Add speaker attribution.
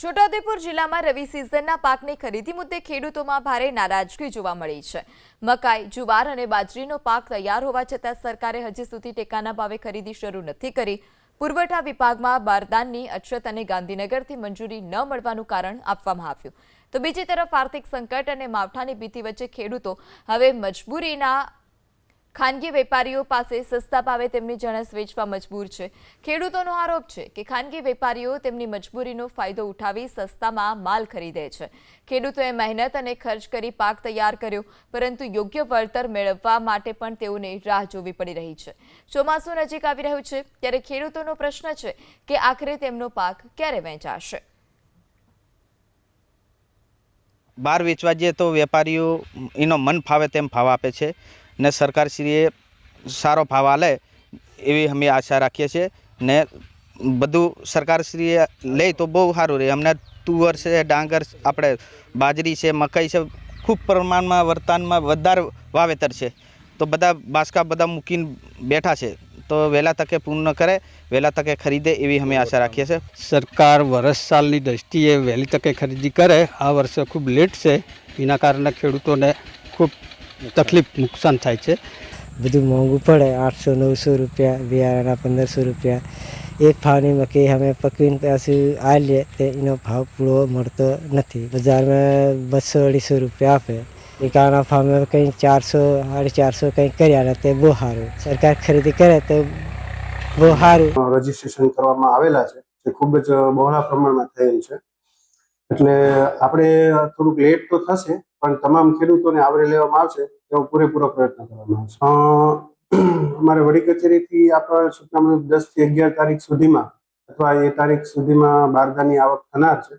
Speaker 1: છોટાઉદેપુર જિલ્લામાં રવિ સિઝનના પાકની ખરીદી મુદ્દે ખેડૂતોમાં ભારે નારાજગી જોવા મળી છે। મકાઈ, જુવાર અને બાજરીનો પાક તૈયાર હોવા છતાં સરકારે હજી સુધી ટેકાના ભાવે ખરીદી શરૂ નથી કરી। પુરવઠા વિભાગમાં બારદાનની અછત અને ગાંધીનગરથી મંજૂરી ન મળવાનું કારણ આપવામાં આવ્યું। તો બીજી તરફ આર્થિક સંકટ અને માવઠાની ભીતિ વચ્ચે ખેડૂતો હવે મજબૂરીના ખાનગી વેપારીઓ પાસે સસ્તા ભાવે તેમની જણસ વેચવા મજબૂર છે। ખેડૂતોનો આરોપ છે કે ખાનગી વેપારીઓ તેમની મજબૂરીનો ફાયદો ઉઠાવી સસ્તામાં માલ ખરીદે છે। ખેડૂતોએ મહેનત અને ખર્ચ કરી પાક તૈયાર કર્યો, પરંતુ યોગ્ય વળતર મેળવવા માટે પણ તેઓને રાહ જોવી પડી રહી છે। ચોમાસું નજીક આવી રહ્યું છે ત્યારે ખેડૂતોનો પ્રશ્ન છે કે આખરે તેમનો પાક ક્યારે વેચાશે।
Speaker 2: બહાર વેચવા જઈએ તો વેપારીઓ એનો મન ફાવે તેમ ભાવ આપે છે ને સરકારશ્રીએ સારો ભાવ આલે એવી અમે આશા રાખીએ છીએ ને બધું સરકારશ્રીએ લે તો બહુ સારું રહે। અમને તુવર છે, ડાંગર, આપણે બાજરી છે, મકાઈ છે, ખૂબ પ્રમાણમાં વર્તમાનમાં વધારે વાવેતર છે, તો બધા બાસકા બધા મૂકીને બેઠા છે, તો વહેલા તકે પૂર્ણ કરે, વહેલા તકે ખરીદે એવી અમે આશા રાખીએ છીએ।
Speaker 3: સરકાર વર્ષ સાલની દ્રષ્ટિએ વહેલી તકે ખરીદી કરે। આ વર્ષે ખૂબ લેટ છે, એના કારણે ખેડૂતોને ખૂબ તકલીફ નુકસાન થાય છે।
Speaker 4: બધું મોંઘું પડે, 800-900 રૂપિયા, બિયારણના 1500 રૂપિયા। એક ભાવની મકાઈ અમે પકવીને પાછું આ લે તો એનો ભાવ પૂરો મળતો નથી। બજારમાં 200-250 રૂપિયા આપે, એકાના ભાવમાં કંઈ 400-450 કંઈ કર્યા ને તે બહુ સારું। સરકાર ખરીદી કરે તો બહુ સારું।
Speaker 5: રજીસ્ટ્રેશન કરવામાં આવેલા છે જે ખૂબ જ બહોળા પ્રમાણમાં થયેલ છે, એટલે આપણે થોડુંક લેટ તો થશે પણ તમામ ખેડૂતોને આવરી લેવામાં આવશે એવો પૂરેપૂરો પ્રયત્ન કરવામાં આવશે। અમારે વડી કચેરીથી આપણા સૂચના મુજબ 10 થી 11 તારીખ સુધીમાં અથવા એ તારીખ સુધીમાં બારદાની આવક થનાર છે।